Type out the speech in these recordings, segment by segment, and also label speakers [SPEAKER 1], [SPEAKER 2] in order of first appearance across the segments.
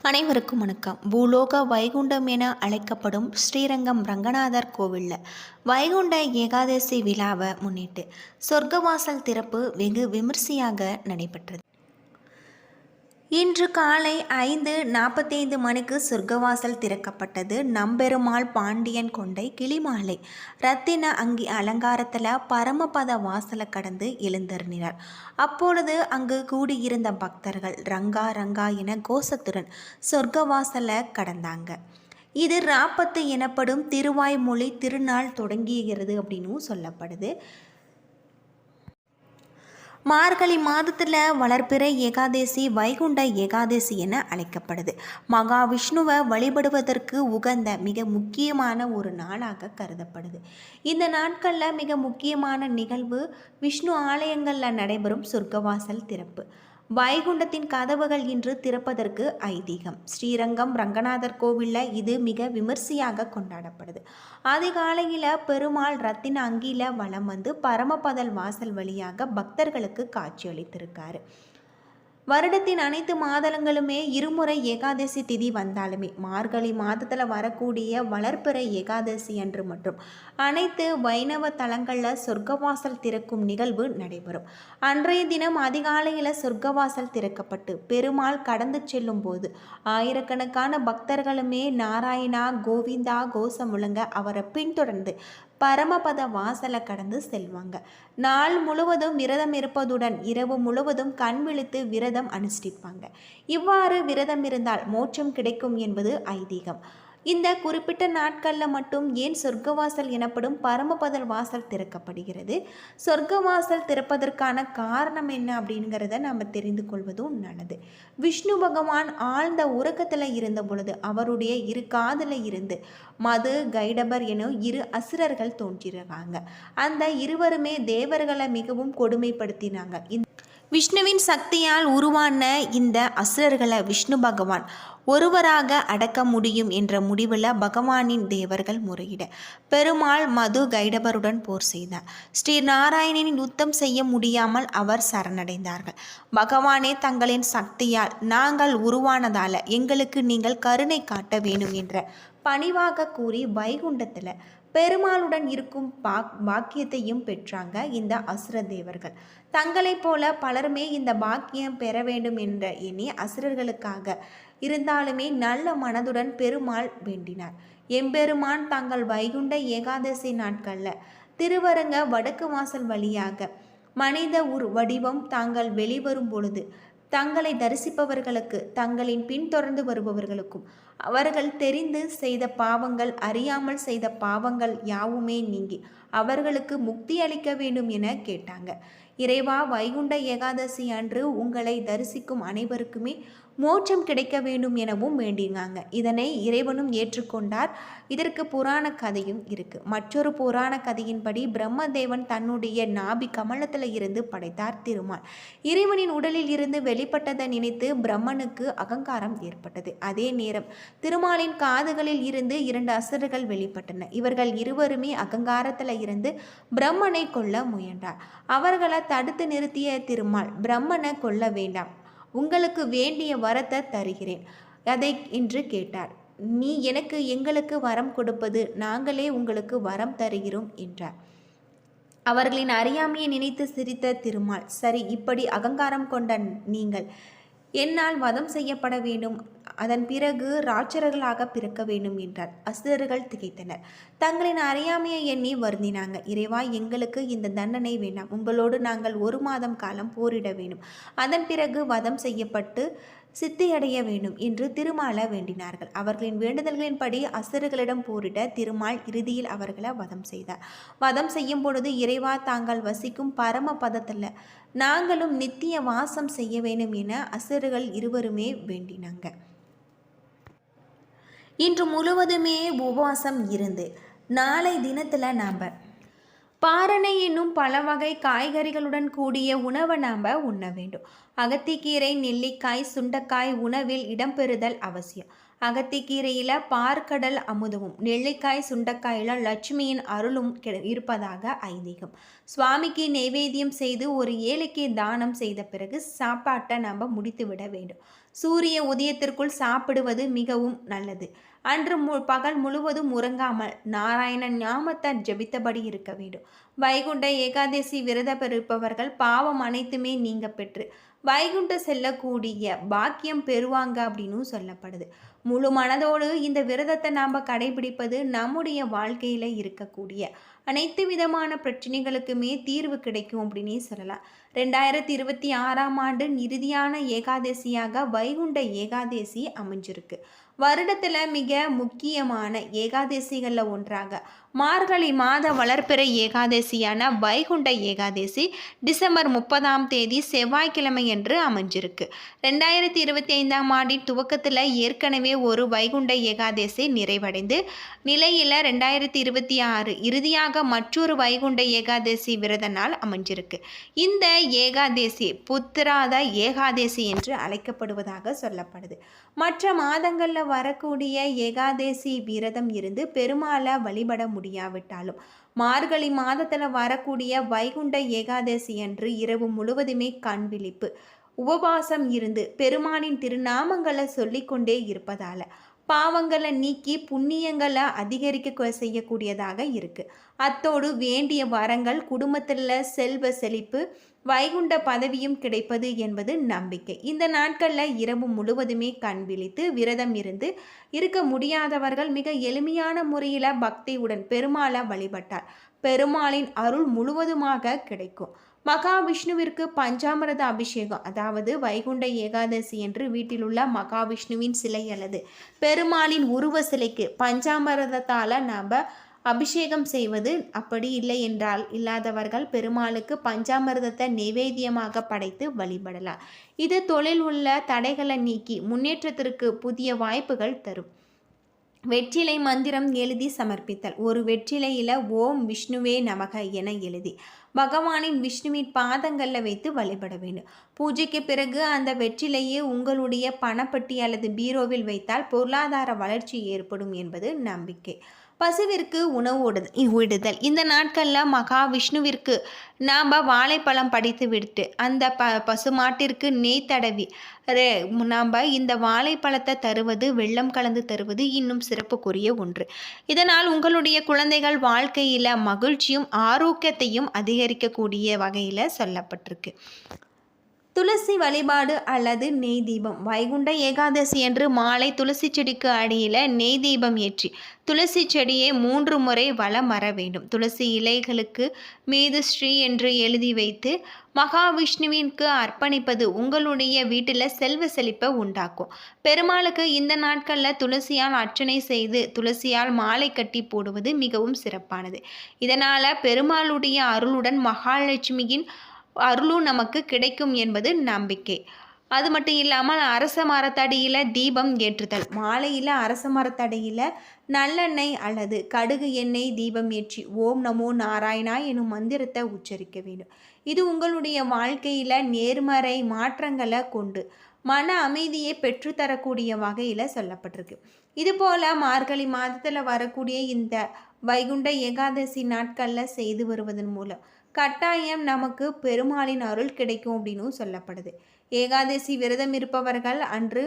[SPEAKER 1] அனைவருக்கும் வணக்கம். பூலோக வைகுண்டம் என அழைக்கப்படும் ஸ்ரீரங்கம் ரங்கநாதர் கோவிலில் வைகுண்ட ஏகாதசி விழாவை முன்னிட்டு சொர்க்கவாசல் திறப்பு வெகு விமர்சையாக நடைபெற்றது. இன்று காலை 5:45 மணிக்கு சொர்க்கவாசல் திறக்கப்பட்டது. நம்பெருமாள் பாண்டியன் கொண்டை கிளிமாலை ரத்தின அங்கி அலங்காரத்தில் பரமபத வாசலை கடந்து எழுந்தருளினார். அப்பொழுது அங்கு கூடியிருந்த பக்தர்கள் ரங்கா ரங்கா என கோஷத்துடன் சொர்க்கவாசலை கடந்தாங்க. இது ராப்பத்து எனப்படும் திருவாய்மொழி திருநாள் தொடங்குகிறது அப்படின்னு சொல்லப்படுது. மார்கழி மாதத்தில் வளர்பிறை ஏகாதசி வைகுண்ட ஏகாதசி என அழைக்கப்படுது. மகாவிஷ்ணுவை வழிபடுவதற்கு உகந்த மிக முக்கியமான ஒரு நாளாக கருதப்படுது. இந்த நாட்களில் மிக முக்கியமான நிகழ்வு விஷ்ணு ஆலயங்களில் நடைபெறும் சொர்க்கவாசல் திறப்பு. வைகுண்டத்தின் கதவுகள் இன்று திறப்பதற்கு ஐதீகம். ஸ்ரீரங்கம் ரங்கநாதர் கோவிலில் இது மிக விமர்சையாக கொண்டாடப்படுது. அதிகாலையில் பெருமாள் ரத்தின அங்கில வலம் வந்து பரமபதல் வாசல் வழியாக பக்தர்களுக்கு காட்சியளித்திருக்காரு. வருடத்தின் அனைத்து மாதங்களுமே இருமுறை ஏகாதசி திதி வந்தாலுமே மார்கழி மாதத்தில் வரக்கூடிய வளர்பிறை ஏகாதசி அன்று மற்றும் அனைத்து வைணவ தலங்களில் சொர்க்கவாசல் திறக்கும் நிகழ்வு நடைபெறும். அன்றைய தினம் அதிகாலையில் சொர்க்கவாசல் திறக்கப்பட்டு பெருமாள் கடந்து செல்லும் போது ஆயிரக்கணக்கான பக்தர்களுமே நாராயணா கோவிந்தா கோஷம் முழங்க அவரை பின்தொடர்ந்து பரமபத வாசலை கடந்து செல்வாங்க. நாள் முழுவதும் விரதம் இருப்பதுடன் இரவு முழுவதும் கண் விழித்து விரதம் அனுஷ்டிப்பாங்க. இவ்வாறு விரதம் இருந்தால் மோட்சம் கிடைக்கும் என்பது ஐதீகம். இந்த குறிப்பிட்ட நாட்களில் மட்டும் ஏன் சொர்க்கவாசல் எனப்படும் பரமபதல் வாசல் திறக்கப்படுகிறது? சொர்க்கவாசல் திறப்பதற்கான காரணம் என்ன அப்படிங்கிறத நம்ம தெரிந்து கொள்வதும் நல்லது. விஷ்ணு பகவான் ஆழ்ந்த உறக்கத்தில் இருந்த பொழுது அவருடைய இரு காதில் இருந்து மது கைடபர் என இரு அசுரர்கள் தோன்றியிருக்காங்க. அந்த இருவருமே தேவர்களை மிகவும் கொடுமைப்படுத்தினாங்க. விஷ்ணுவின் சக்தியால் உருவான இந்த அசுரர்களை விஷ்ணு பகவான் ஒருவராக அடக்க முடியும் என்ற முடிவில் பகவானின் தேவர்கள் முறையிட பெருமாள் மது கைடபருடன் போர் செய்தார். ஸ்ரீ நாராயணனின் யுத்தம் செய்ய முடியாமல் அவர் சரணடைந்தார்கள். பகவானே தங்களின் சக்தியால் நாங்கள் உருவானதால எங்களுக்கு நீங்கள் கருணை காட்ட வேண்டும் என்ற பணிவாக கூறி வைகுண்டத்தில் பெருமாளுடன் இருக்கும் பாக்கியத்தையும் பெற்றாங்க இந்த அசுர தேவர்கள். தங்களைப் போல பலருமே இந்த பாக்கியம் பெற வேண்டும் என்ற எண்ணி அசுரர்களுக்காக இருந்தாலுமே நல்ல மனதுடன் பெருமாள் வேண்டினார். எம்பெருமான் தங்கள் வைகுண்ட ஏகாதசி நாட்களில் திருவரங்க வடக்கு வாசல் வழியாக மனித வடிவம் தாங்கள் வெளிவரும் பொழுது தங்களை தரிசிப்பவர்களுக்கு தங்களின் பின்தொடர்ந்து வருபவர்களுக்கும் அவர்கள் தெரிந்து செய்த பாவங்கள் அறியாமல் செய்த பாவங்கள் யாவுமே நீங்கி அவர்களுக்கு முக்தி அளிக்க வேண்டும் என கேட்டாங்க. இறைவா, வைகுண்ட ஏகாதசி அன்று உங்களை தரிசிக்கும் அனைவருக்குமே மோட்சம் கிடைக்க வேண்டும் எனவும் வேண்டினாங்க. இதனை இறைவனும் ஏற்றுக்கொண்டார். இதற்கு புராண கதையும் இருக்கு. மற்றொரு புராண கதையின்படி பிரம்மதேவன் தன்னுடைய நாபி கமலத்தில் இருந்து படைத்தார் திருமால். இறைவனின் உடலில் இருந்து வெளிப்பட்டதை நினைத்து பிரம்மனுக்கு அகங்காரம் ஏற்பட்டது. அதே நேரம் திருமாலின் காதுகளில் இருந்து 2 அசுரர்கள் வெளிப்பட்டன. இவர்கள் இருவருமே அகங்காரத்தில் இருந்து பிரம்மனை கொல்ல முயன்றார். அவர்களை தடுத்து நிறுத்திய திருமால் பிரம்மனை கொல்ல வேண்டாம், உங்களுக்கு வேண்டிய வரத்தை தருகிறேன், அதை என்று கேட்டார். நீ எனக்கு எங்களுக்கு வரம் கொடுப்பது நாங்களே உங்களுக்கு வரம் தருகிறோம் என்றார். அவர்களின் அறியாமையை நினைத்து சிரித்த திருமால், சரி, இப்படி அகங்காரம் கொண்ட நீங்கள் என்னால் வதம் செய்யப்பட வேண்டும், அதன் பிறகு ராட்சரர்களாக பிறக்க வேண்டும் என்றார். அசுரர்கள் திகைத்தனர். தங்களின் அறியாமையை எண்ணி வருந்தினாங்க. இறைவா, எங்களுக்கு இந்த தண்டனை வேண்டாம், உங்களோடு நாங்கள் 1 மாதம் காலம் போரிட வேண்டும், அதன் பிறகு வதம் செய்யப்பட்டு சித்தியடைய வேண்டும் என்று திருமாலை வேண்டினார்கள். அவர்களின் வேண்டுதல்களின்படி அசுரர்களிடம் போரிட திருமால் இறுதியில் அவர்களை வதம் செய்தார். வதம் செய்யும் பொழுது, இறைவா, தாங்கள் வசிக்கும் பரம பதத்தில் நாங்களும் நித்திய வாசம் செய்ய வேண்டும் என அசுரர்கள் இருவருமே வேண்டினாங்க. இன்று முழுவதுமே உபவாசம் இருந்து நாளை தினத்தில் நாம் பாரணை என்னும் பல வகை காய்கறிகளுடன் கூடிய உணவை நாம் உண்ண வேண்டும். அகத்திக்கீரை, நெல்லிக்காய், சுண்டைக்காய் உணவில் இடம்பெறுதல் அவசியம். அகத்திக்கீரையில் பார்க்கடல் அமுதமும் நெல்லிக்காய் சுண்டைக்காயில் லட்சுமியின் அருளும் இருப்பதாக ஐதீகம். சுவாமிக்கு நைவேத்தியம் செய்து ஒரு ஏழைக்கு தானம் செய்த பிறகு சாப்பாட்டை நம்ம முடித்து விட வேண்டும். சூரிய உதயத்திற்குள் சாப்பிடுவது மிகவும் நல்லது. அன்று பகல் முழுவதும் உறங்காமல் நாராயணன் ஞாமத்தை ஜபித்தபடி இருக்க வேண்டும். வைகுண்ட ஏகாதசி விரதம் இருப்பவர்கள் பாவம் அனைத்துமே நீங்க பெற்று வைகுண்ட செல்லக்கூடிய பாக்கியம் பெறுவாங்க அப்படின்னு சொல்லப்படுது. முழு மனதோடு இந்த விரதத்தை நாம் கடைபிடிப்பது நம்முடைய வாழ்க்கையில் இருக்கக்கூடிய அனைத்து விதமான பிரச்சனைகளுக்குமே தீர்வு கிடைக்கும் அப்படின்னே சொல்லலாம். 2026ஆம் ஆண்டு இறுதியான ஏகாதசியாக வைகுண்ட ஏகாதசி அமைஞ்சிருக்கு. வருடத்தில் மிக முக்கியமான ஏகாதசிகளில் ஒன்றாக மார்கழி மாத வளர்பிறை ஏகாதசியான வைகுண்ட ஏகாதசி டிசம்பர் 30ஆம் தேதி செவ்வாய்க்கிழமை என்று அமைஞ்சிருக்கு. 2025ஆம் ஆண்டின் துவக்கத்தில் ஏற்கனவே ஒரு வைகுண்ட ஏகாதசி நிறைவடைந்து நிலையில் 2026 இறுதியாக மற்றொரு வைகுண்ட ஏகாதசி விரத நாள் அமைஞ்சிருக்கு. இந்த ஏகாதசி புத்திராத ஏகாதசி என்று அழைக்கப்படுவதாக சொல்லப்படுது. மற்ற மாதங்களில் வரக்கூடிய ஏகாதசி விரதம் இருந்து பெருமாளை வழிபட முடியாவிட்டாலும் மார்கழி மாதத்தில் வரக்கூடிய வைகுண்ட ஏகாதசி அன்று இரவு முழுவதுமே கண் விழிப்பு உபவாசம் இருந்து பெருமானின் திருநாமங்களை சொல்லிக்கொண்டே இருப்பதால் பாவங்களை நீக்கி புண்ணியங்களை அதிகரிக்க செய்யக்கூடியதாக இருக்கு. அத்தோடு வேண்டிய வரங்கள், குடும்பத்தில் செல்வ செழிப்பு, வைகுண்ட பதவியும் கிடைப்பது என்பது நம்பிக்கை. இந்த நாட்களில் இரவு முழுவதுமே கண் விழித்து விரதம் இருந்து இருக்க முடியாதவர்கள் மிக எளிமையான முறையில் பக்தியுடன் பெருமாளை வழிபட்டார் பெருமாளின் அருள் முழுவதுமாக கிடைக்கும். மகாவிஷ்ணுவிற்கு பஞ்சாமிரத அபிஷேகம், அதாவது வைகுண்ட ஏகாதசி என்று வீட்டில் உள்ள மகாவிஷ்ணுவின் சிலை அல்லது பெருமாளின் உருவ சிலைக்கு பஞ்சாமிரதத்தால் நாம் அபிஷேகம் செய்வது. அப்படி இல்லை என்றால் இல்லாதவர்கள் பெருமாளுக்கு பஞ்சாமிர்தத்தை நைவேத்தியமாக படைத்து வழிபடலாம். இது தொழில் உள்ள தடைகளை நீக்கி முன்னேற்றத்திற்கு புதிய வாய்ப்புகள் தரும். வெற்றிலை மந்திரம் எழுதி சமர்ப்பித்தல். ஒரு வெற்றிலையில் ஓம் விஷ்ணுவே நமக என எழுதி பகவானின் விஷ்ணுவின் பாதங்களில் வைத்து வழிபட வேண்டும். பூஜைக்கு பிறகு அந்த வெற்றிலையை உங்களுடைய பணப்பட்டி அல்லது பீரோவில் வைத்தால் பொருளாதார வளர்ச்சி ஏற்படும் என்பது நம்பிக்கை. பசுவிற்கு உணவு விடுதல். இந்த நாட்களில் மகாவிஷ்ணுவிற்கு நாம் வாழைப்பழம் படித்து விட்டு அந்த பசுமாட்டிற்கு நெய் தடவி நாம் இந்த வாழைப்பழத்தை தருவது, வெல்லம் கலந்து தருவது இன்னும் சிறப்புக்குரிய ஒன்று. இதனால் உங்களுடைய குழந்தைகள் வாழ்க்கையில் மகிழ்ச்சியும் ஆரோக்கியத்தையும் அதிகரிக்கக்கூடிய வகையில் சொல்லப்பட்டிருக்கு. துளசி வழிபாடு அல்லது நெய் தீபம். வைகுண்ட ஏகாதசி என்று மாலை துளசி செடிக்கு அடியில் நெய் தீபம் ஏற்றி துளசி செடியை 3 முறை வலம் வர வேண்டும். துளசி இலைகளுக்கு மீது ஸ்ரீ என்று எழுதி வைத்து மகாவிஷ்ணுவிற்கு அர்ப்பணிப்பது உங்களுடைய வீட்டில் செல்வ செழிப்பை உண்டாக்கும். பெருமாளுக்கு இந்த நாட்களில் துளசியால் அர்ச்சனை செய்து துளசியால் மாலை கட்டி போடுவது மிகவும் சிறப்பானது. இதனால் பெருமாளுடைய அருளுடன் மகாலட்சுமியின் அருளும் நமக்கு கிடைக்கும் என்பது நம்பிக்கை. அது மட்டும் இல்லாமல் அரச மரத்தடியில் தீபம் ஏற்றுதல். மாலையில் அரச மரத்தடியில் நல்லெண்ணெய் அல்லது கடுகு எண்ணெய் தீபம் ஏற்றி ஓம் நமோ நாராயணா எனும் மந்திரத்தை உச்சரிக்க வேண்டும். இது உங்களுடைய வாழ்க்கையில் நேர்மறை மாற்றங்களை கொண்டு மன அமைதியை பெற்றுத்தரக்கூடிய வகையில் சொல்லப்பட்டிருக்கு. இதுபோல் மார்கழி மாதத்தில் வரக்கூடிய இந்த வைகுண்ட ஏகாதசி நாட்களில் செய்து வருவதன் மூலம் கட்டாயம் நமக்கு பெருமாளின் அருள் கிடைக்கும் அப்படின்னு சொல்லப்படுது. ஏகாதசி விரதம் இருப்பவர்கள் அன்று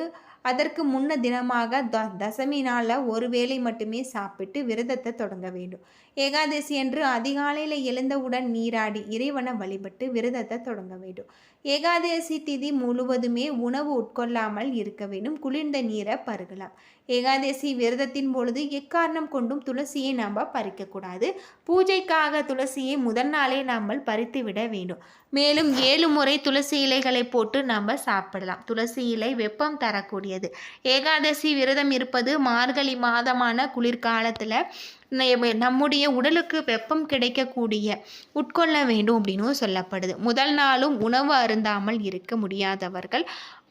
[SPEAKER 1] அதற்கு முன்ன தினமாக தசமி நாளில் ஒரு வேளை மட்டுமே சாப்பிட்டு விரதத்தை தொடங்க வேண்டும். ஏகாதசி அன்று அதிகாலையில் எழுந்தவுடன் நீராடி இறைவனை வழிபட்டு விரதத்தை தொடங்க வேண்டும். ஏகாதசி திதி முழுவதுமே உணவு உட்கொள்ளாமல் இருக்க வேண்டும். குளிர்ந்த நீரை பருகலாம். ஏகாதசி விரதத்தின் பொழுது எக்காரணம் கொண்டும் துளசியை நாம் பறிக்கக்கூடாது. பூஜைக்காக துளசியை முதல் நாளே நாம் பறித்து விட வேண்டும். மேலும் 7 முறை துளசி இலைகளை போட்டு நாம் சாப்பிடலாம். துளசி இலை வெப்பம் தரக்கூடியது. ஏகாதசி விரதம் இருப்பது மார்கழி மாதமான குளிர்காலத்தில் நம்முடைய உடலுக்கு வெப்பம் கிடைக்கக்கூடிய உட்கொள்ள வேண்டும் அப்படின்னு சொல்லப்படுது. முதல் நாளும் உணவு அருந்தாமல் இருக்க முடியாதவர்கள்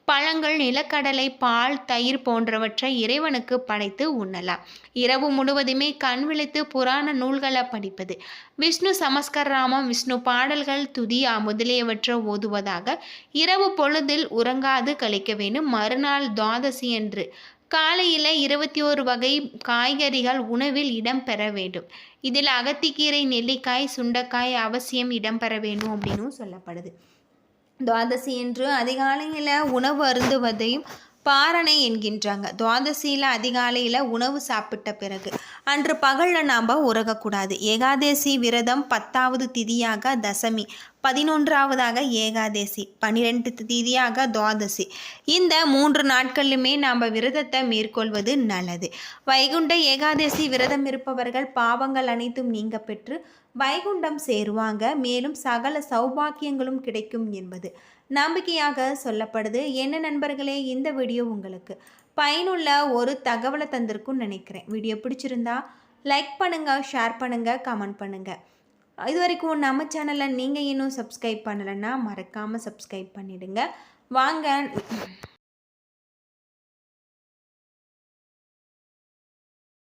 [SPEAKER 1] பழங்கள், நிலக்கடலை, பால், தயிர் போன்றவற்றை இறைவனுக்கு படைத்து உண்ணலாம். இரவு முழுவதுமே கண் விழித்து புராண நூல்களை படிப்பது, விஷ்ணு சமஸ்கராமம், விஷ்ணு பாடல்கள், துதி முதலியவற்றை ஓதுவதாக இரவு பொழுதில் உறங்காது கழிக்க வேண்டும். மறுநாள் துவாதசி அன்று காலையில் 21 வகை காய்கறிகள் உணவில் இடம்பெற வேண்டும். இதில் அகத்திக்கீரை, நெல்லிக்காய், சுண்டைக்காய் அவசியம் இடம்பெற வேண்டும் அப்படின்னு சொல்லப்படுது. துவாதசி என்று அதிகாலையில் உணவு அருந்துவதையும் பாரணை என்கின்றாங்க. துவாதசியில் அதிகாலையில் உணவு சாப்பிட்ட பிறகு அன்று பகலில் நாம் உறங்கக்கூடாது. ஏகாதேசி விரதம் 10வது திதியாக தசமி, 11வதாக ஏகாதேசி, 12 திதியாக துவாதசி. இந்த 3 நாட்களிலுமே நாம் விரதத்தை மேற்கொள்வது நல்லது. வைகுண்ட ஏகாதேசி விரதம் இருப்பவர்கள் பாவங்கள் அனைத்தும் நீங்க பெற்று வைகுண்டம் சேருவாங்க. மேலும் சகல சௌபாக்கியங்களும் கிடைக்கும் என்பது நம்பிக்கையாக சொல்லப்படுது. என்ன நண்பர்களே, இந்த வீடியோ உங்களுக்கு பயனுள்ள ஒரு தகவலை தந்திருக்கும்னு நினைக்கிறேன். வீடியோ பிடிச்சிருந்தா லைக் பண்ணுங்கள், ஷேர் பண்ணுங்கள், கமெண்ட் பண்ணுங்கள். இது வரைக்கும் நம்ம சேனலை நீங்கள் இன்னும் சப்ஸ்கிரைப் பண்ணலைன்னா மறக்காமல் சப்ஸ்கிரைப் பண்ணிவிடுங்க. வாங்க